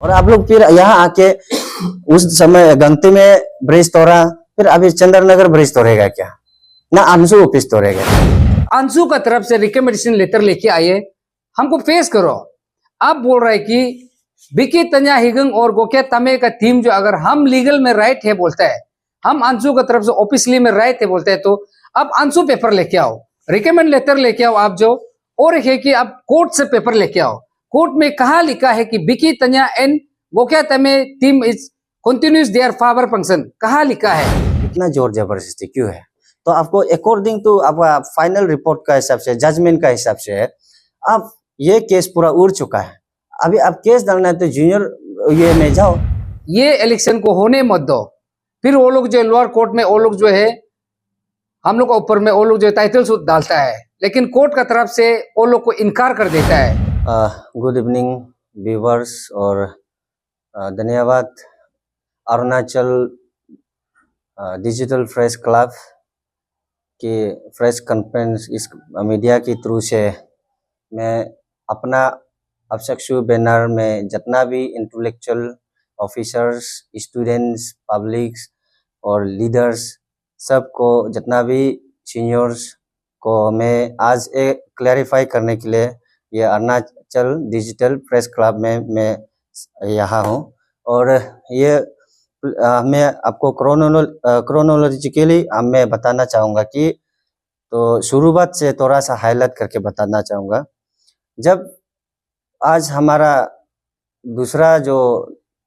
और आप लोग फिर यहाँ आके उस समय गंगती में ब्रिज तोड़ा, फिर अभी चंद्रनगर ब्रिज तोड़ेगा क्या? ना अंशु ऑफिस तोड़ेगा? अंशु का तरफ से रिकमेंडेशन लेटर लेके आए, हमको फेस करो। आप बोल रहे कि बिकी तन्या हिगंग और गोके तमे का टीम जो अगर हम लीगल में राइट है बोलता है, हम अंशु का तरफ से ऑफिशियली में राइट है बोलते हैं, तो अब अंशु पेपर लेके आओ, रिकमेंड लेटर लेके आओ आप जो, और एक है कि आप कोर्ट से पेपर लेके आओ। कोर्ट में कहा लिखा है कि बिकी तन्या एंड गोके तमे team is continues their power function, कहा लिखा है? इतना जोर जबरदस्ती क्यों है? तो आपको अकॉर्डिंग टू आपका फाइनल रिपोर्ट का हिसाब से, जजमेंट का हिसाब से, आप ये केस पूरा उड़ चुका है, अभी आप केस डालना है तो जूनियर ये में जाओ। ये इलेक्शन को होने मत दो, फिर वो लोग जो लोअर कोर्ट में वो लोग जो है हम लोग के ऊपर में वो लोग जो टाइटल सूट डालता है, लेकिन कोर्ट का तरफ से वो लोग को इनकार कर देता है। गुड इवनिंग व्यूवर्स, और धन्यवाद अरुणाचल डिजिटल प्रेस क्लब की प्रेस कॉन्फ्रेंस इस मीडिया के थ्रू से मैं अपना अपचक्षु बैनर में जितना भी इंटेलेक्चुअल ऑफिसर्स, स्टूडेंट्स, पब्लिक्स और लीडर्स, सबको, जितना भी सीनियर्स को मैं आज एक क्लैरिफाई करने के लिए ये अरुणाचल डिजिटल प्रेस क्लब में मैं यहाँ हूँ। और ये मैं आपको क्रोनोलॉजिकली मैं बताना चाहूँगा कि, तो शुरुआत से थोड़ा सा हाईलाइट करके बताना चाहूँगा। जब आज हमारा दूसरा जो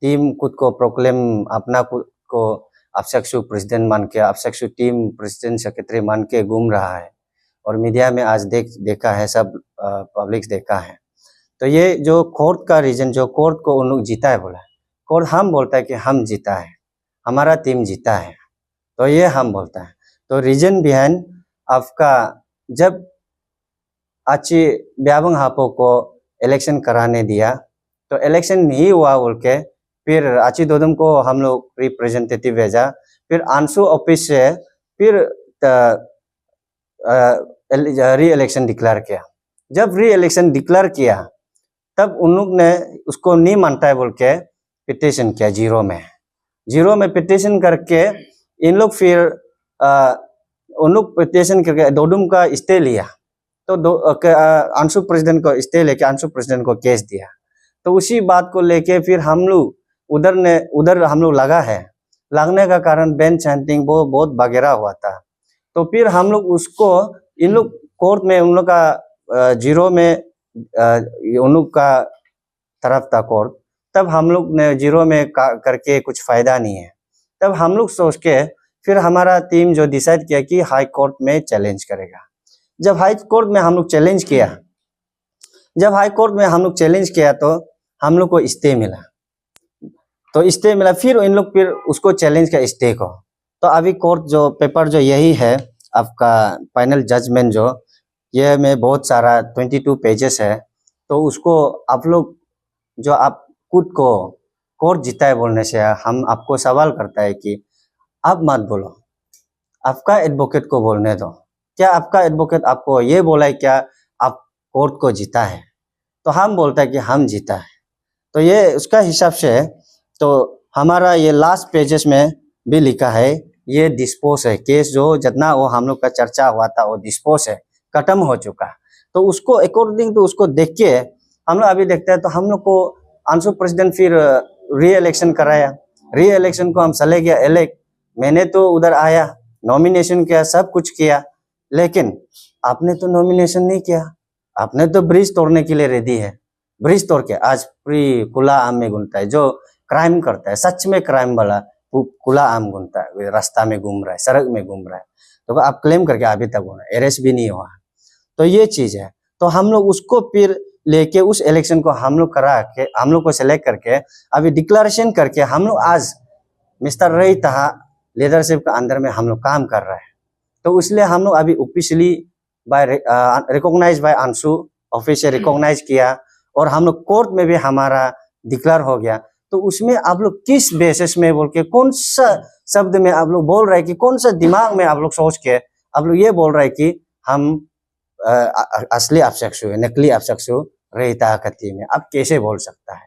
टीम खुद को प्रोक्लेम, अपना खुद को अपचक्षु प्रेसिडेंट मान के, अपचक्षु टीम प्रेसिडेंट सेक्रेटरी मान के घूम रहा है, और मीडिया में आज देखा है, सब पब्लिक देखा है, तो ये जो कोर्ट का रीजन, जो कोर्ट को उन लोग जीता है बोला है, कोर्ट हम बोलता है कि हम जीता है, हमारा टीम जीता है, तो ये हम बोलता है। तो रीजन बिहाइंड आपका, जब आची ब्याबंग हापो को इलेक्शन कराने दिया तो इलेक्शन नहीं हुआ बोल के, फिर आची दोदम को हम लोग रिप्रेजेंटेटिव भेजा, फिर अंशु ऑफिस से फिर री इलेक्शन डिक्लेयर किया। जब री इलेक्शन डिक्लेयर किया तब उन लोग ने उसको नहीं मानता है बोल के पिटिशन किया जीरो में पिटिशन करके, इन लोग फिर उन लोग पिटिशन करके दोदुम का स्टे लिया, तो अंशु प्रेसिडेंट को स्टे लेके अंशु प्रेसिडेंट को केस दिया। तो उसी बात को लेके फिर हम लोग उधर हम लोग लगने का कारण बेंच चैंटिंग वो बहुत वगैरह हुआ था। तो फिर हम लोग उसको, इन लोग कोर्ट में उन लोग का जीरो में उन लोग का तरफ था कोर्ट, तब हम लोग ने जीरो में करके कुछ फायदा नहीं है। तब हम लोग सोच के फिर हमारा टीम जो डिसाइड किया कि हाई कोर्ट में चैलेंज करेगा। जब हाई कोर्ट में हम लोग चैलेंज किया, तो हम लोग को स्टे मिला, फिर इन लोग फिर उसको चैलेंज किया स्टे को। तो अभी कोर्ट जो पेपर जो यही है आपका फाइनल जजमेंट, जो ये में बहुत सारा 22 पेजेस है, तो उसको आप लोग, जो आप खुद को कोर्ट जीता है बोलने से हम आपको सवाल करता है कि आप मत बोलो, आपका एडवोकेट को बोलने दो। क्या आपका एडवोकेट आपको ये बोला है क्या आप कोर्ट को जीता है? तो हम बोलता है कि हम जीता है। तो ये उसका हिसाब से, तो हमारा ये लास्ट पेजेस में भी लिखा है, ये डिस्पोज है केस, जो जितना वो हम लोग का चर्चा हुआ था वो डिस्पोज है, खत्म हो चुका। तो उसको अकॉर्डिंग तो उसको देख के हम लोग अभी देखते हैं, तो हम लोग को अंशु प्रेसिडेंट फिर री इलेक्शन कराया। री इलेक्शन को हम चले गया इलेक्ट, मैंने तो उधर आया, नॉमिनेशन किया, सब कुछ किया, लेकिन आपने तो नॉमिनेशन नहीं किया, आपने तो ब्रिज तोड़ने के लिए रेडी है। ब्रिज तोड़ के आज पूरी खुला आम में घूमता है, जो क्राइम करता है, सच में क्राइम वाला खुला आम घूमता है, रास्ता में घूम रहा है, सड़क में घूम रहा है, तो आप क्लेम करके अभी तक होना अरेस्ट भी नहीं हुआ। तो ये चीज है। तो हम लोग उसको फिर लेके उस इलेक्शन को हम लोग करा के, हम लोग को सिलेक्ट करके अभी डिक्लेरेशन करके, हम लोग आज मिस्टर रही तहा लीडरशिप के अंदर में हम लोग काम कर रहे हैं। तो इसलिए हम लोग अभी officially by recognise by Anshu office से रिकॉग्नाइज किया, और हम लोग कोर्ट में भी हमारा डिक्लेयर हो गया। तो उसमें आप लोग किस बेसिस में बोल के, कौन सा शब्द में आप लोग बोल रहे हैं कि, कौन सा दिमाग में आप लोग सोच के आप लोग ये बोल रहे हैं कि हम असली अपचक्षु है, नकली अपचक्षु रहता कथी में, अब कैसे बोल सकता है?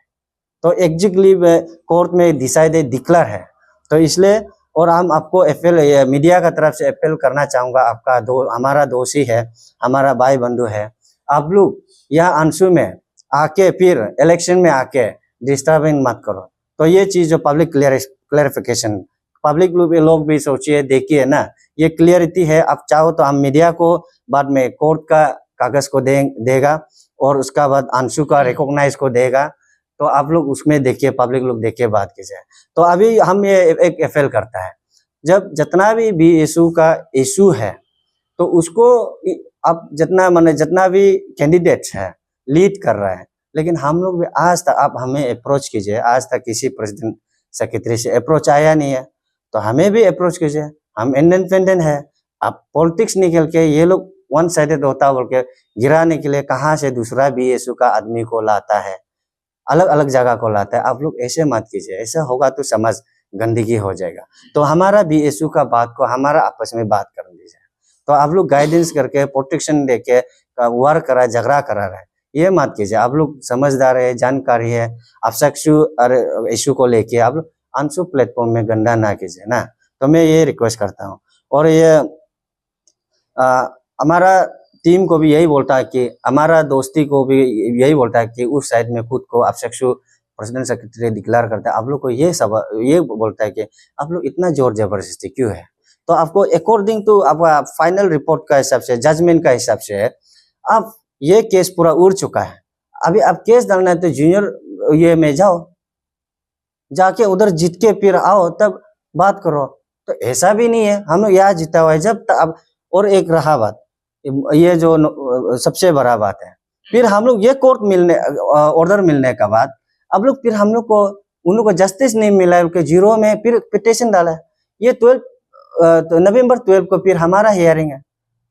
तो एग्जीक्यूटिव कोर्ट में डिसाइडेड डिक्लेयर है। तो इसलिए और हम आपको अपील मीडिया का तरफ से अपील करना चाहूँगा, आपका हमारा दोषी है, हमारा भाई बंधु है, आप लोग यह अंशु में आके फिर इलेक्शन में आके डिस्टर्बिंग मत करो। तो ये चीज़ जो पब्लिक क्लियरिफिकेशन, पब्लिक लोग भी सोचिए, देखिए ना, ये क्लियरिटी है। आप चाहो तो हम मीडिया को बाद में कोर्ट का कागज को देगा और उसका बाद अंशु का रिकॉग्नाइज को देगा, तो आप लोग उसमें देखिए, पब्लिक लोग देखिए, बात कीजिए। तो अभी हम ये एक एफएल करता है, जब जितना भी इशू का इशू है तो उसको अब जितना भी कैंडिडेट्स है लीड कर रहा है, लेकिन हम लोग भी आज तक आप हमें अप्रोच कीजिए, आज तक किसी प्रेसिडेंट सेक्रेटरी से अप्रोच आया नहीं है, तो हमें भी अप्रोच कीजिए। हम इंडिपेंडेंट है, आप पॉलिटिक्स निकल के ये लोग वन साइडेड होता बोल के गिराने के लिए कहाँ से दूसरा बीएसयू का आदमी को लाता है, अलग अलग जगह को लाता है। आप लोग ऐसे मत कीजिए, ऐसा होगा तो समाज गंदगी हो जाएगा। तो हमारा बीएसयू का बात को हमारा आपस में बात कर लीजिए। तो आप लोग गाइडेंस करके प्रोटेक्शन देके वार करा, झगड़ा करा रहे, ये मत कीजिए। आप लोग समझदार है, जानकारी है, आप इशू को लेके आप लोग अंशु प्लेटफॉर्म में गंदा ना कीजिए ना। तो मैं ये रिक्वेस्ट करता हूँ, और ये हमारा टीम को भी यही बोलता है कि हमारा दोस्ती को भी यही बोलता है कि उस साइड में खुद को अब्सेक्सु प्रेसिडेंट सेक्रेटरी डिक्लेयर करता है। आप लोग को ये बोलता है कि आप लोग इतना जोर जबरदस्ती क्यों है। तो आपको अकॉर्डिंग टू आपका फाइनल रिपोर्ट का हिसाब से, जजमेंट का हिसाब से, अब ये केस पूरा उड़ चुका है। अभी आप केस डालना है तो जूनियर ये में जाओ, जाके उधर जीत के फिर आओ, तब बात करो। तो ऐसा भी नहीं है, हम लोग यहाँ जीता हुआ है जब अब। और एक रहा बात, ये जो सबसे बड़ा बात है, फिर हम लोग ये कोर्ट मिलने ऑर्डर मिलने का बाद अब लोग फिर हम लोग को उन लोग को जस्टिस नहीं मिला है, उनके जीरो में फिर पिटिशन डाला है। ये 12 नवंबर 12 को फिर हमारा हियरिंग है,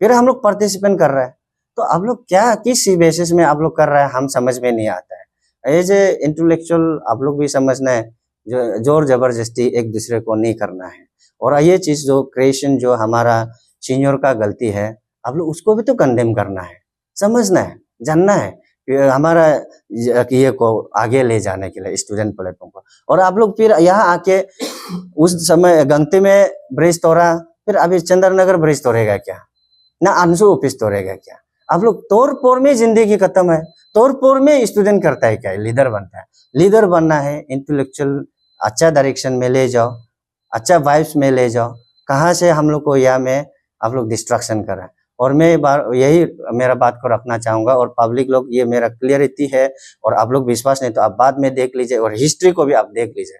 फिर हम लोग पार्टिसिपेंट कर रहे हैं। तो आप लोग क्या किस बेसिस में आप लोग कर रहे हैं, हम समझ में नहीं आता है। एज ए इंटेलेक्चुअल आप लोग भी समझना है, जो जोर जबरदस्ती एक दूसरे को नहीं करना है। और ये चीज जो क्रिएशन जो हमारा सीनियर का गलती है, आप लोग उसको भी तो कंडेम करना है, समझना है, जानना है हमारा ये को आगे ले जाने के लिए स्टूडेंट प्लेटफॉर्म को। और आप लोग फिर यहाँ आके उस समय गंगती में ब्रिज तोड़ा, फिर अभी चंद्रनगर ब्रिज तोड़ेगा क्या, ना अंशु ऑफिस तोड़ेगा क्या। आप लोग तोड़-फोड़ में जिंदगी खत्म है, तोड़-फोड़ में स्टूडेंट करता है क्या, लीडर बनता है। लीडर बनना है, इंटेलेक्चुअल अच्छा डायरेक्शन में ले जाओ, अच्छा वाइब्स में ले जाओ। कहाँ से हम लोग को यहाँ में आप लोग डिस्ट्रक्शन कर रहे हैं। और मैं यही मेरा बात को रखना चाहूंगा, और पब्लिक लोग ये मेरा क्लियरिटी है, और आप लोग विश्वास नहीं तो आप बाद में देख लीजिए, और हिस्ट्री को भी आप देख लीजिए।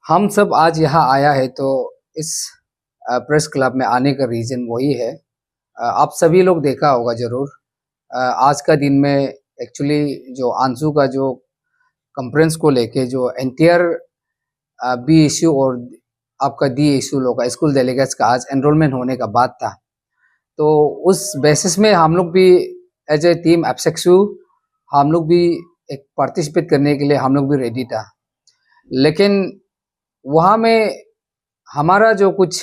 हम सब आज यहाँ आया है तो इस प्रेस क्लब में आने का रीजन वही है। आप सभी लोग देखा होगा जरूर, आज का दिन में एक्चुअली जो अंशु का जो कॉन्फ्रेंस को लेके जो एंटायर बी इश्यू और आपका डी इश्यू लोग का स्कूल डेलीगेट्स का आज एनरोलमेंट होने का बात था। तो उस बेसिस में हम लोग भी एज ए टीम एब्सेक्सू हम लोग भी एक पार्टिसिपेट करने के लिए हम लोग भी रेडी था। लेकिन वहाँ में हमारा जो कुछ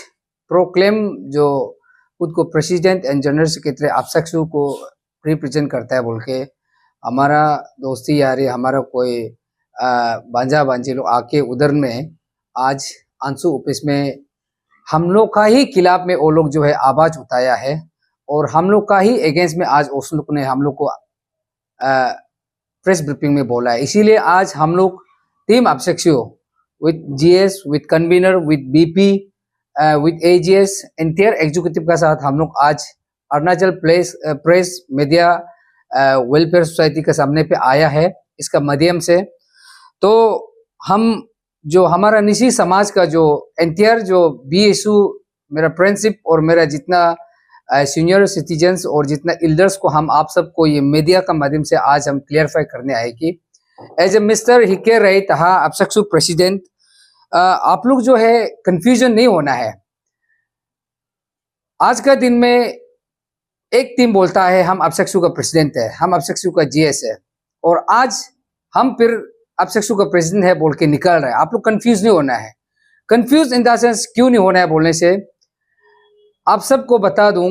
प्रोक्लेम जो खुद को प्रेसिडेंट एंड जनरल सेक्रेटरी एब्सेक्सू को रिप्रेजेंट करता है बोल के हमारा दोस्ती यारी हमारा कोई बांजा बांजी लोग आके उधर में आज अंशु ऑफिस में हम लोग का ही खिलाफ में वो लोग जो है आवाज उठाया है, और हम लोग का ही अगेंस्ट में आज उस लोग ने हम लोग को प्रेस ब्रीफिंग में बोला है। इसीलिए आज हम लोग टीम एब्सेक्सू with GS, with convener, with BP, with AGS, entire executive का साथ हम लोग आज Arunachal press media welfare society के सामने पे आया है इसका माध्यम से। तो हम जो हमारा निजी समाज का जो एंटायर जो बीएसयू मेरा फ्रेंडशिप और मेरा जितना सीनियर सिटीजन्स और जितना एल्डर्स को हम आप सबको ये मीडिया का माध्यम से आज हम क्लियरफाई करने आए कि एज ए मिस्टर हिके रही तहा एब्सेक्सू प्रेसिडेंट आप लोग जो है कंफ्यूजन नहीं होना है। आज का दिन में एक टीम बोलता है हम एब्सेक्सू का प्रेसिडेंट है, हम एब्सेक्सू का जीएस है, और आज हम फिर एब्सेक्सू का प्रेसिडेंट है बोल के निकल रहा है। आप लोग कंफ्यूज नहीं होना है। कंफ्यूज इन द सेंस क्यों नहीं होना है बोलने से आप सबको बता दूं,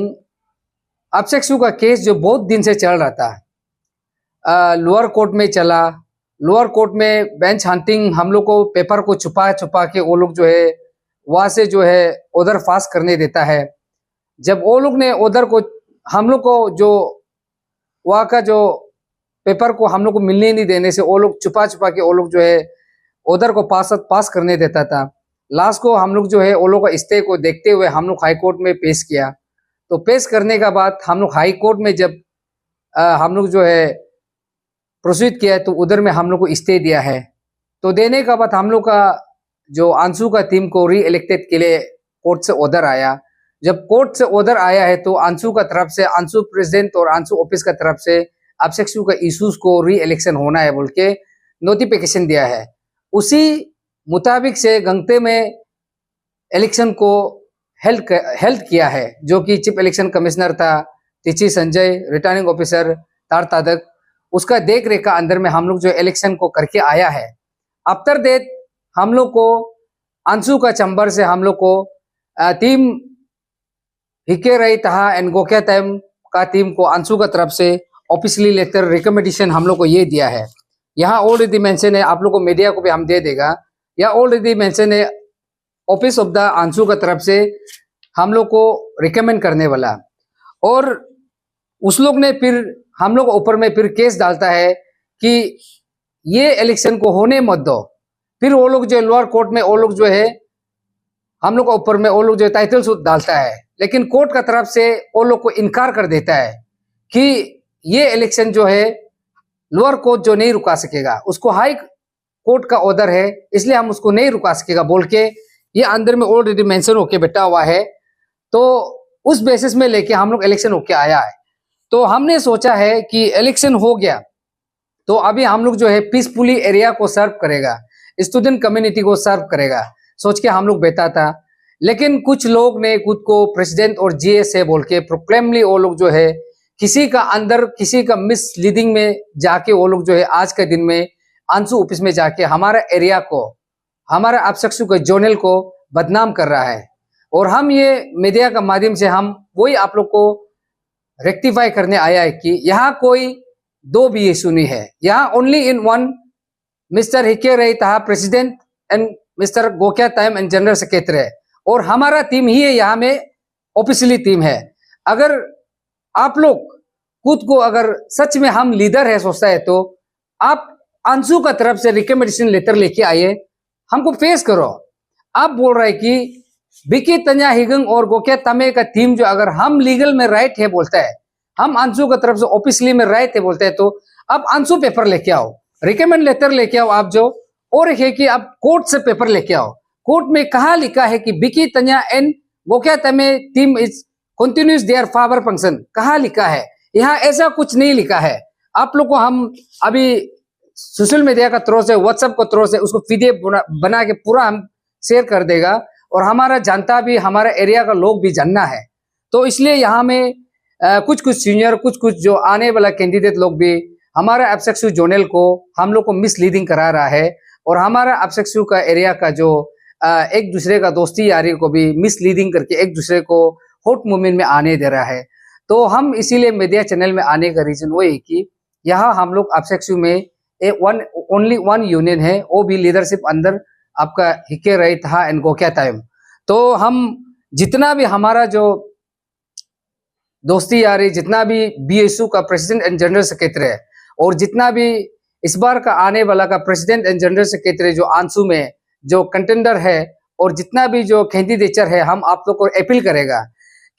एब्सेक्सू का केस जो बहुत दिन से चल रहा था, लोअर कोर्ट में चला, लोअर कोर्ट में बेंच हंटिंग, हम लोग को पेपर को छुपा छुपा के वो लोग जो है वहां से जो है ऑर्डर पास करने देता है। जब वो लोग ने ऑर्डर को हम लोग को जो वहाँ का जो पेपर को हम लोग को मिलने नहीं देने से वो लोग छुपा छुपा के वो लोग जो है ऑर्डर को पास करने देता था। लास्ट को हम लोग जो है वो लोग का स्टे को देखते हुए हम लोग हाई कोर्ट में पेश किया। तो पेश करने का बाद हम लोग हाई कोर्ट में जब हम लोग जो है प्रोसीड किया तो उधर में हम लोग को स्टे दिया है। तो देने का बाद हम लोग का जो अंशु का टीम को री इलेक्टेड के लिए कोर्ट से ऑर्डर आया। जब कोर्ट से ऑर्डर आया है तो अंशु का तरफ से, अंशु प्रेसिडेंट और अंशु ऑफिस का तरफ से अभिषेक का इशूज को री इलेक्शन होना है बोल के नोटिफिकेशन दिया है। उसी मुताबिक से गंगते में इलेक्शन को हेल्ड किया है, जो कि चीफ इलेक्शन कमिश्नर था तिची संजय, रिटर्निंग ऑफिसर तार तादक, उसका देख रेख का अंदर में हम लोग जो इलेक्शन को करके आया है। आफ्टर दैट हम लोग को अंशु का चंबर से हम लोग को टीम हिके रही तहा एंड गोक्या टाइम का टीम को अंशु का तरफ से ऑफिशियली लेटर रिकमेंडेशन हम लोग को ये दिया है। यहाँ ऑलरेडी मेंशन है, आप लोग को मीडिया को भी हम दे देगा। यहाँ ऑलरेडी मेंशन है ऑफिस ऑफ द अंशु का तरफ से हम लोग को रिकमेंड करने वाला, और उस लोग ने फिर हम लोग ऊपर में फिर केस डालता है कि ये इलेक्शन को होने मत दो। फिर वो लोग जो लोअर कोर्ट में वो लोग जो है हम लोग के ऊपर में वो लोग जो टाइटल सूट डालता है, लेकिन कोर्ट का तरफ से वो लोग को इनकार कर देता है कि ये इलेक्शन जो है लोअर कोर्ट जो नहीं रुका सकेगा, उसको हाई कोर्ट का ऑर्डर है इसलिए हम उसको नहीं रुका सकेगा बोल के ये अंदर में ऑलरेडी मेंशन होके बैठा हुआ है। तो उस बेसिस में लेके हम लोग इलेक्शन होके आया है। तो हमने सोचा है कि इलेक्शन हो गया तो अभी हम लोग जो है पीसफुली एरिया को सर्व करेगा, स्टूडेंट कम्युनिटी को सर्व करेगा, सोच के हम लोग बैठा था। लेकिन कुछ लोग ने खुद को प्रेसिडेंट और जीएस है बोल के प्रोक्लेमली वो लोग जो है किसी का अंदर किसी का मिसलीडिंग में जाके वो लोग जो है आज के दिन में अंशु ऑफिस में जाके हमारा एरिया को, हमारा अभिषेक के जोनल को बदनाम कर रहा है। और हम ये मीडिया का माध्यम से हम वही आप लोग को रेक्टिफाई करने आया है कि यहाँ कोई दो भी इशू नहीं है। यहाँ only in one mister Hike Rahi था प्रेसिडेंट एंड मिस्टर गोक्या टाइम एंड जनरल सेक्रेटरी, और हमारा टीम ही है यहाँ में ऑफिशियली टीम है। अगर आप लोग खुद को अगर सच में हम लीडर है सोचता है तो आप अंशु का तरफ से रिकमेंडेशन लेटर लेके आइए, हमको फेस करो। आप बोल रहे कि बिकी तन्या हिगंग और गोक्या तमे का टीम जो अगर हम लीगल में राइट है बोलता है, हम अंशु का तरफ से ऑफिशियली में राइट है बोलते हैं, तो आप अंशु पेपर लेके आओ, रिकमेंड लेटर लेके आओ आप जो, और एक है कि आप कोर्ट से पेपर लेके आओ। कोर्ट में कहा लिखा है कि बिकी तन्या एंड गोक्या तमे team is continues their power function, कहा लिखा है? यहाँ ऐसा कुछ नहीं लिखा है। आप लोग को हम अभी सोशल मीडिया का थ्रू से, व्हाट्सएप को थ्रू से उसको पीडीएफ बना के पूरा हम शेयर कर देगा, और हमारा जनता भी, हमारा एरिया का लोग भी जानना है। तो इसलिए यहाँ में कुछ कुछ सीनियर, कुछ कुछ जो आने वाला कैंडिडेट लोग भी हमारा अभिषेक जोनल को हम लोग को मिसलीडिंग करा रहा है, और हमारा अभिषेक का एरिया का जो एक दूसरे का दोस्ती यारी को भी मिसलीडिंग करके एक दूसरे को हॉट मूवमेंट में आने दे रहा है। तो हम इसीलिए मीडिया चैनल में आने का रीजन वो है कि यहाँ हम लोग अभिषेक में ओनली वन यूनियन है, वो भी लीडरशिप अंदर आपका हिके रही था एंड गोक्या टाइम। तो हम जितना भी हमारा जो दोस्ती यारी, जितना भी बीएसयू का प्रेसिडेंट एंड जनरल सेक्रेटरी है, और जितना भी इस बार का आने वाला का प्रेसिडेंट एंड जनरल सेक्रेटरी जो अंशु में जो कंटेंडर है, और जितना भी जो कैंडिडेचर है, हम आप लोग को अपील करेगा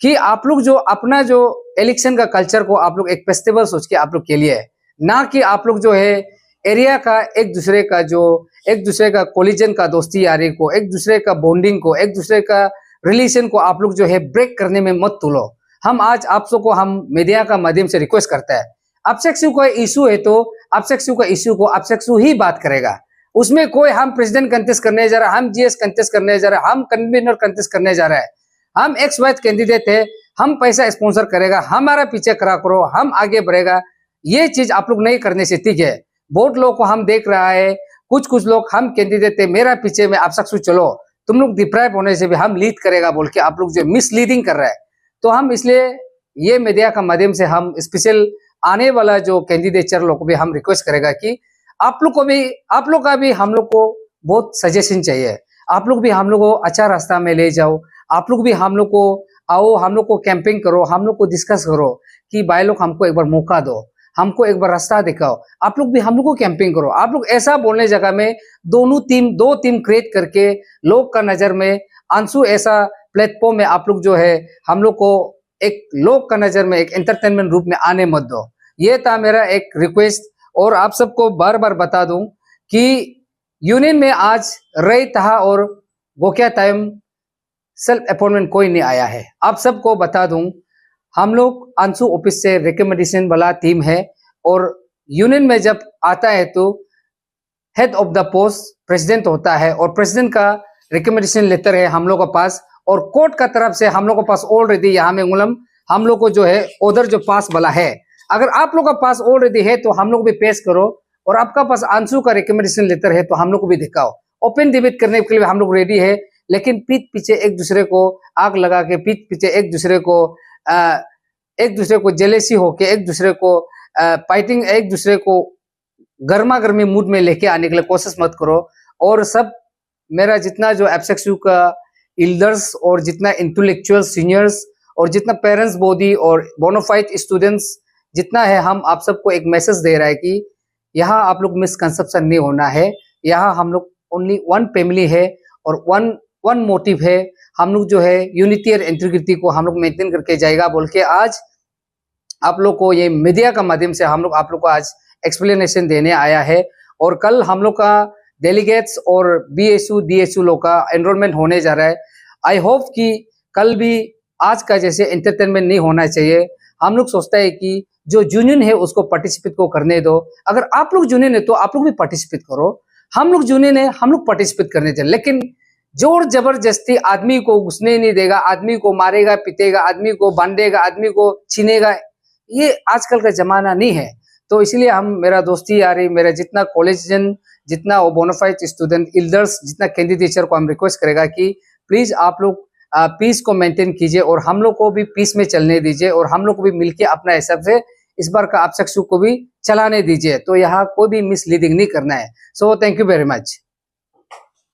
कि आप लोग जो अपना जो इलेक्शन का कल्चर को आप लोग एक फेस्टिवल सोच के आप लोग के लिए, ना कि आप लोग जो है एरिया का एक दूसरे का कोलिजन का दोस्ती यारी को, एक दूसरे का बॉन्डिंग को, एक दूसरे का रिलेशन को आप लोग जो है ब्रेक करने में मत तुलो। हम आज आप सबको हम मीडिया का माध्यम से रिक्वेस्ट करता है, अभिषेक का इशू है तो अभिषेक का इशू को अभिषेक ही बात करेगा। उसमें कोई हम प्रेसिडेंट कंटेस्ट करने जा रहा है, हम जीएस कंटेस्ट करने जा रहा है, हम कन्वीनर कंटेस्ट करने जा रहा है, हम एक्स वाई कैंडिडेट है, हम पैसा स्पॉन्सर करेगा, हमारा पीछे करा करो, हम आगे बढ़ेगा, ये चीज आप लोग नहीं करने से ठीक है। बहुत लोग को हम देख रहा है, कुछ लोग हम कैंडिडेट है, मेरा पीछे में आप सब चलो, तुम लोग डिप्राइव होने से भी हम लीड करेगा बोल के आप लोग जो मिसलीडिंग कर रहा है। तो हम इसलिए ये मीडिया का माध्यम से हम स्पेशल आने वाला जो कैंडिडेचर लोग को भी हम रिक्वेस्ट करेगा कि आप लोग का भी हम लोग को बहुत सजेशन चाहिए। आप लोग भी हम लोग को अच्छा रास्ता में ले जाओ। आप लोग भी हम लोग को आओ, हम लोग को कैंपिंग करो, हम लोग को डिस्कस करो कि भाई लोग हमको एक बार मौका दो, हमको एक बार रास्ता दिखाओ। आप लोग भी हम लोग को कैंपिंग करो। आप लोग ऐसा बोलने जगह में दो टीम क्रिएट करके लोग का नजर में अंशु ऐसा प्लेटफॉर्म में आप लोग जो है हम लोग को एक लोग का नजर में एक एंटरटेनमेंट रूप में आने मत दो। ये था मेरा एक रिक्वेस्ट। और आप सबको बार बार बता दूं कि यूनियन में आज रई तहा और गोकिया टाइम सेल्फ अपॉइंटमेंट कोई नहीं आया है। आप सबको बता दूं, हम लोग अंशु ऑफिस से रिकमेंडेशन वाला टीम है और यूनियन में जब आता है तो head of the post president होता है और प्रेसिडेंट का रिकमेंडेशन लेटर है हम लोग के पास और कोर्ट का तरफ से हम लोग के पास ऑलरेडी यहाँ में हम लोग को जो है उधर जो पास वाला है। अगर आप लोग का पास ऑलरेडी है तो हम लोग भी पेश करो और आपका पास अंशु का रिकमेंडेशन लेटर है तो हम लोग को भी दिखाओ। ओपन डिबेट करने के लिए हम लोग रेडी है, लेकिन पीठ पीछे एक दूसरे को आग लगा के पीठ पीछे एक दूसरे को जेलेसी होके एक दूसरे को फाइटिंग एक दूसरे को गर्मा गर्मी मूड में लेके आने के लिए कोशिश मत करो। और सब मेरा जितना जो एफसेक्सयू का एल्डर्स और जितना इंटेलेक्चुअल सीनियर्स और जितना पेरेंट्स बॉडी और बोनाफाइड स्टूडेंट्स जितना है, हम आप सबको एक मैसेज दे रहा है कि यहाँ आप लोग मिसकंसेप्शन नहीं होना है। यहाँ हम लोग ओनली वन फैमिली है और वन मोटिव है। हम लोग जो है यूनिटी और इंटीग्रिटी को हम लोग मेंटेन करके जाएगा बोल के आज आप लोग को ये मीडिया का माध्यम से हम लोग आप लोग को आज एक्सप्लेनेशन देने आया है। और कल हम लोग का डेलीगेट्स और बीएसयू डीएसयू लोग का एनरोलमेंट होने जा रहा है। आई होप कि कल भी आज का जैसे एंटरटेनमेंट नहीं होना चाहिए। हम लोग सोचते हैं कि जो जूनियन है उसको पार्टिसिपेट को करने दो। अगर आप लोग जूनियन है तो आप लोग भी पार्टिसिपेट करो। हम लोग जूनियन है, हम लोग पार्टिसिपेट करने चाहिए, लेकिन जोर जबरदस्ती आदमी को घुसने नहीं देगा, आदमी को मारेगा पीटेगा, आदमी को बांधेगा, आदमी को छीनेगा, ये आजकल का जमाना नहीं है। तो इसलिए हम मेरा दोस्ती यारी मेरा जितना कॉलेजन जितना बोनाफाइड स्टूडेंट एल्डर्स जितना कैंडिडेचर को हम रिक्वेस्ट करेगा कि प्लीज आप लोग पीस को मेंटेन कीजिए और हम लोग को भी पीस में चलने दीजिए और हम लोग को भी मिलके अपना हिसाब से इस बार का एफसेक्सयू को भी चलाने दीजिए। तो यहाँ कोई भी मिसलीडिंग नहीं करना है। So thank you very much.